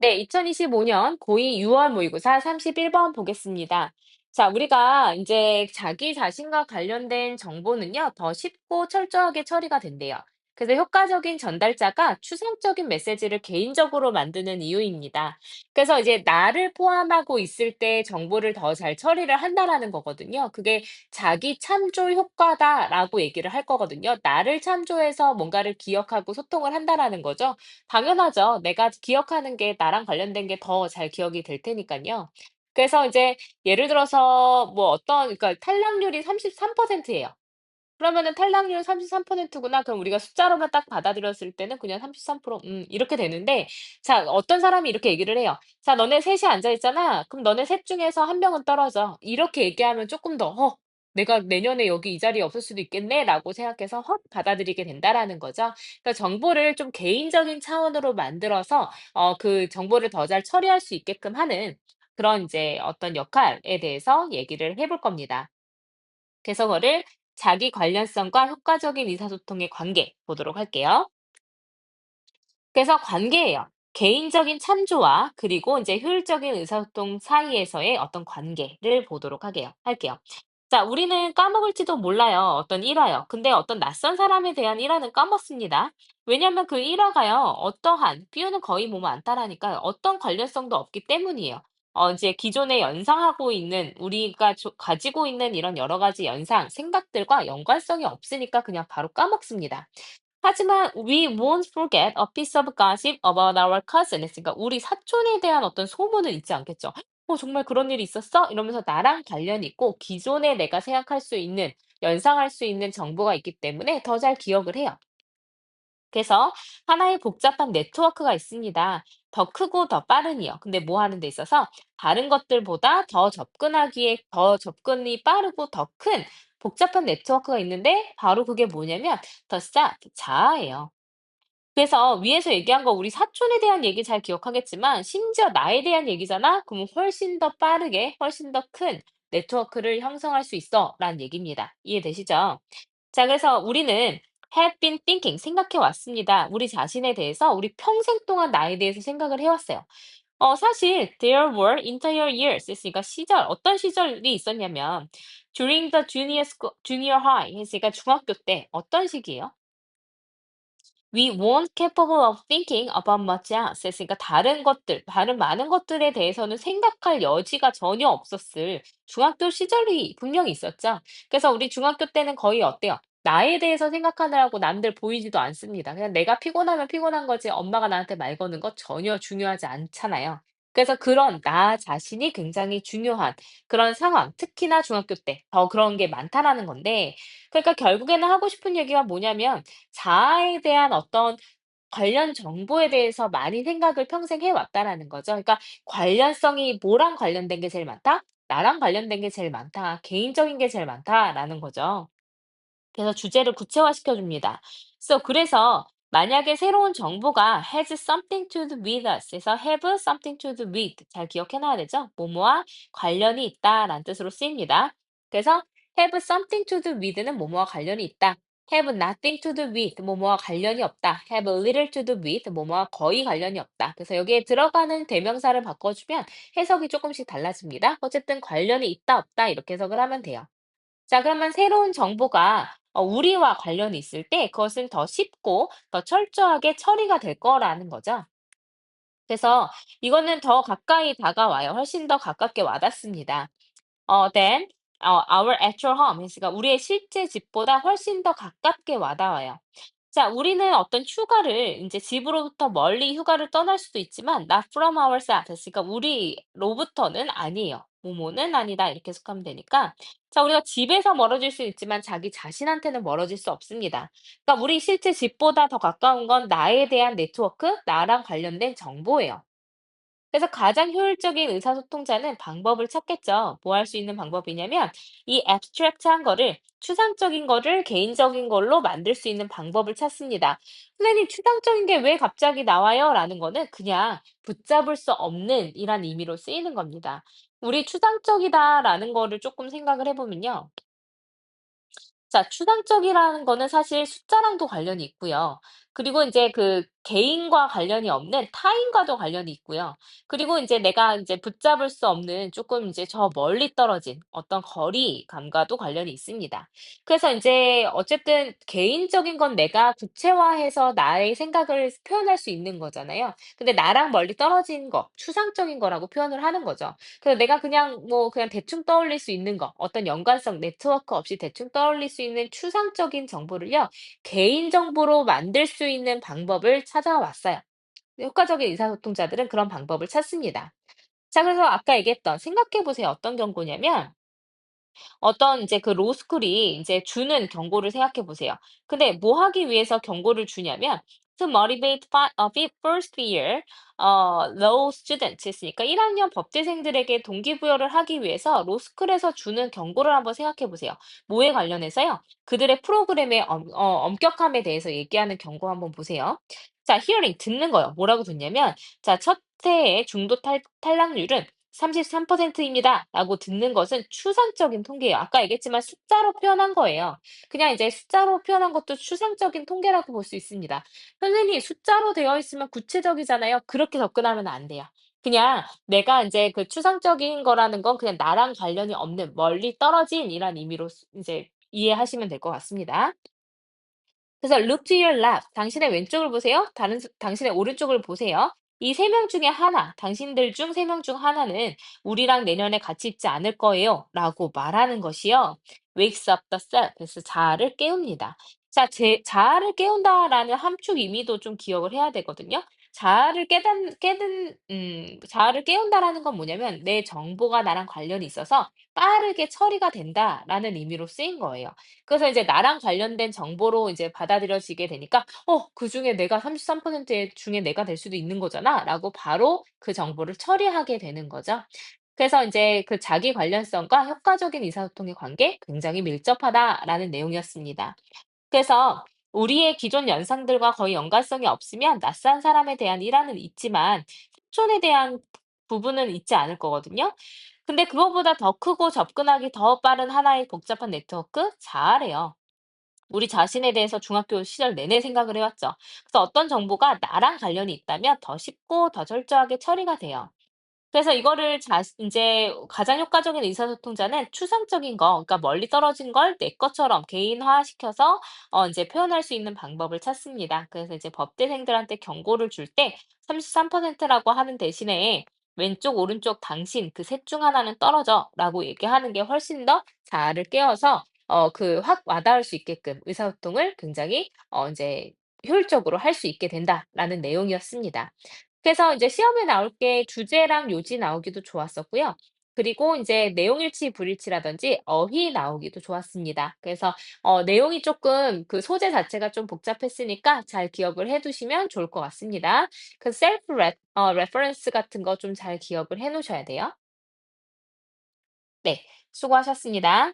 네, 2025년 고2 6월 모의고사 31번 보겠습니다. 자, 우리가 이제 자기 자신과 관련된 정보는요, 더 쉽고 철저하게 처리가 된대요. 그래서 효과적인 전달자가 추상적인 메시지를 개인적으로 만드는 이유입니다. 그래서 이제 나를 포함하고 있을 때 정보를 더 잘 처리를 한다라는 거거든요. 그게 자기 참조 효과다라고 얘기를 할 거거든요. 나를 참조해서 뭔가를 기억하고 소통을 한다라는 거죠. 당연하죠. 내가 기억하는 게 나랑 관련된 게 더 잘 기억이 될 테니깐요. 그래서 이제 예를 들어서 뭐 어떤 그러니까 탈락률이 33% 예요. 그러면은 탈락률 33% 구나. 그럼 우리가 숫자로만 딱 받아들였을 때는 그냥 33% 이렇게 되는데 자 어떤 사람이 이렇게 얘기를 해요. "자 너네 셋이 앉아 있잖아. 그럼 너네 셋 중에서 한 명은 떨어져." 이렇게 얘기하면 쪼끔 더 '어 내가 내년에 여기 이 자리에 없을 수도 있겠네.'라고 생각해서 확 받아들이게 된다라는 거죠. 그러니까 정보를 좀 개인적인 차원으로 만들어서 그 정보를 더 잘 처리할 수 있게끔 하는 그런 인제 어떤 역할에 대해서 얘기를 해볼 겁니다. 그래서 그거를 자기 관련성과 효과적인 의사소통의 관계 보도록 할게요. 그래서 관계예요. 개인적인 참조와 그리고 이제 효율적인 의사소통 사이에서의 어떤 관계를 보도록 할게요. 자, 우리는 까먹을지도 몰라요. 어떤 일화요. 근데 어떤 낯선 사람에 대한 일화는 까먹습니다. 왜냐하면 그 일화가요. 어떠한, 비유는 거의 뭐뭐 않다라니까 어떤 관련성도 없기 때문이에요. 이제 기존에 연상하고 있는 우리가 가지고 있는 이런 여러 가지 연상, 생각들과 연관성이 없으니까 그냥 바로 까먹습니다. 하지만 we won't forget a piece of gossip about our cousin. 했으니까 우리 사촌에 대한 어떤 소문은 잊지 않겠죠. 정말 그런 일이 있었어? 이러면서 나랑 관련이 있고 기존에 내가 생각할 수 있는, 연상할 수 있는 정보가 있기 때문에 더 잘 기억을 해요. 그래서 하나의 복잡한 네트워크가 있습니다. 더 크고 더 빠르니요. 근데 뭐 하는 데 있어서 다른 것들보다 더 접근이 빠르고 더 큰 복잡한 네트워크가 있는데 바로 그게 뭐냐면 더 자아예요. 그래서 위에서 얘기한 거 우리 사촌에 대한 얘기 잘 기억하겠지만 심지어 나에 대한 얘기잖아? 그러면 훨씬 더 빠르게 훨씬 더 큰 네트워크를 형성할 수 있어라는 얘기입니다. 이해되시죠? 자, 그래서 우리는 have been thinking 생각해 왔습니다. 우리 자신에 대해서 우리 평생 동안 나에 대해서 생각을 해 왔어요. 사실 there were entire years 했으니까 어떤 시절이 있었냐면 during the junior high 했으니까 중학교 때 어떤 시기예요? We weren't capable of thinking about much else. 했으니까 다른 많은 것들에 대해서는 생각할 여지가 전혀 없었을 중학교 시절이 분명히 있었죠. 그래서 우리 중학교 때는 거의 어때요? 나에 대해서 생각하느라고 남들 보이지도 않습니다. 그냥 내가 피곤하면 피곤한 거지 엄마가 나한테 말 거는 거 전혀 중요하지 않잖아요. 그래서 그런 나 자신이 굉장히 중요한 그런 상황, 특히나 중학교 때 더 그런 게 많다라는 건데, 그러니까 결국에는 하고 싶은 얘기가 뭐냐면 자아에 대한 어떤 관련 정보에 대해서 많이 생각을 평생 해 왔다라는 거죠. 그러니까 관련성이 뭐랑 관련된 게 제일 많다? 나랑 관련된 게 제일 많다. 개인적인 게 제일 많다라는 거죠. 그래서 주제를 구체화시켜 줍니다. 그래서 만약에 새로운 정보가 has something to do with us 에서 have something to do with 잘 기억해 놔야 되죠? 뭐뭐와 관련이 있다라는 뜻으로 쓰입니다. 그래서 have something to do with는 뭐뭐와 관련이 있다. have nothing to do with 뭐뭐와 관련이 없다. have little to do with 뭐뭐와 거의 관련이 없다. 그래서 여기에 들어가는 대명사를 바꿔주면 해석이 조금씩 달라집니다. 어쨌든 관련이 있다 없다 이렇게 해석을 하면 돼요. 자, 그러면 새로운 정보가 우리와 관련이 있을 때 그것은 더 쉽고 더 철저하게 처리가 될 거라는 거죠. 그래서 이거는 더 가까이 다가와요. 훨씬 더 가깝게 와닿습니다. than our actual home. 그러니까 우리의 실제 집보다 훨씬 더 가깝게 와닿아요. 자, 우리는 어떤 휴가를 이제 집으로부터 멀리 휴가를 떠날 수도 있지만 not from ourselves. 그러니까 우리로부터는 아니에요. 뭐뭐는 아니다. 이렇게 해석하면 되니까. 자, 우리가 집에서 멀어질 수 있지만 자기 자신한테는 멀어질 수 없습니다. 그러니까 우리 실제 집보다 더 가까운 건 나에 대한 네트워크, 나랑 관련된 정보예요. 그래서 가장 효율적인 의사소통자는 방법을 찾겠죠. 뭐 할 수 있는 방법이냐면 이 abstract한 거를 추상적인 거를 개인적인 걸로 만들 수 있는 방법을 찾습니다. 선생님, 추상적인 게 왜 갑자기 나와요? 라는 거는 그냥 붙잡을 수 없는 이란 의미로 쓰이는 겁니다. 우리 추상적이다라는 거를 조금 생각을 해보면요. 자, 추상적이라는 거는 사실 숫자랑도 관련이 있고요. 그리고 인제 그 개인과 관련이 없는 타인과도 관련이 있고요. 그리고 인제 내가 인제 붙잡을 수 없는 쪼끔 인제 저 멀리 떨어진 어떤 거리감과도 관련이 있습니다. 그래서 인제 어쨌든 개인적인 건 내가 구체화해서 나의 생각을 표현할 수 있는 거잖아요. 근데 나랑 멀리 떨어진 거, 추상적인 거라고 표현을 하는 거죠. 그래서 내가 그냥 뭐 그냥 대충 떠올릴 수 있는 거, 어떤 연관성, 네트워크 없이 대충 떠올릴 수 있는 추상적인 정보를요, 개인정보로 만들 수 있는 방법을 찾아왔어요. 효과적인 의사소통자들은 그런 방법을 찾습니다. 자, 그래서 아까 얘기했던 생각해 보세요. 어떤 경고냐면 어떤 이제 그 로스쿨이 이제 주는 경고를 생각해 보세요. 근데 뭐 하기 위해서 경고를 주냐면 to motivate first year law students 했으니까 1학년 법대생들에게 동기부여를 하기 위해서 로스쿨에서 주는 경고를 한번 생각해 보세요. 뭐에 관련해서요? 그들의 프로그램의 엄격함에 대해서 얘기하는 경고 한번 보세요. 자, hearing 듣는 거요. 뭐라고 듣냐면 자, 첫 해의 중도 탈락률은 33%입니다. 라고 듣는 것은 추상적인 통계예요. 아까 얘기했지만 숫자로 표현한 거예요. 그냥 이제 숫자로 표현한 것도 추상적인 통계라고 볼 수 있습니다. 선생님, 숫자로 되어 있으면 구체적이잖아요. 그렇게 접근하면 안 돼요. 그냥 내가 이제 그 추상적인 거라는 건 그냥 나랑 관련이 없는 멀리 떨어진 이란 의미로 이제 이해하시면 될 것 같습니다. 그래서 look to your left. 당신의 왼쪽을 보세요. 당신의 오른쪽을 보세요. 이 세 명 중에 하나, 당신들 중 세 명 중 하나는 우리랑 내년에 같이 있지 않을 거예요. 라고 말하는 것이요. wakes up the self. 그래서 자아를 깨웁니다. 자, 자아를 깨운다라는 함축 의미도 좀 기억을 해야 되거든요. 자아를 깨운다라는 건 뭐냐면 내 정보가 나랑 관련이 있어서 빠르게 처리가 된다라는 의미로 쓰인 거예요. 그래서 이제 나랑 관련된 정보로 이제 받아들여지게 되니까 '그중에 내가 33% 중에 내가 될 수도 있는 거잖아.'라고 바로 그 정보를 처리하게 되는 거죠. 그래서 인제 그 자기 관련성과 효과적인 의사소통의 관계 굉장히 밀접하다라는 내용이었습니다. 그래서 우리의 기존 연상들과 거의 연관성이 없으면 낯선 사람에 대한 일화는 있지만 생존에 대한 부분은 있지 않을 거거든요. 근데 그거보다 더 크고 접근하기 더 빠른 하나의 복잡한 네트워크, 자아래요. 우리 자신에 대해서 중학교 시절 내내 생각을 해왔죠. 그래서 어떤 정보가 나랑 관련이 있다면 더 쉽고 더 철저하게 처리가 돼요. 그래서 이거를 인제 가장 효과적인 의사소통자는 추상적인 거, 그러니까 멀리 떨어진 걸 내 것처럼 개인화시켜서 인제 표현할 수 있는 방법을 찾습니다. 그래서 이제 법대생들한테 경고를 줄 때 33% 라고 하는 대신에 "왼쪽, 오른쪽, 당신 그 셋 중 하나는 떨어져."라고 얘기하는 게 훨씬 더 자아를 깨워서 확 와닿을 수 있게끔 의사소통을 굉장히 인제 효율적으로 할 수 있게 된다라는 내용이었습니다. 그래서 이제 시험에 나올 게 주제랑 요지 나오기도 좋았었고요. 그리고 인제 내용일치, 불일치라든지 어휘 나오기도 좋았습니다. 그래서 내용이 쪼끔 그 소재 자체가 좀 복잡했으니까 잘 기억을 해 두시면 좋을 것 같습니다. 그 셀프 레퍼런스 같은 거 좀 잘 기억을 해 놓으셔야 돼요. 네. 수고하셨습니다.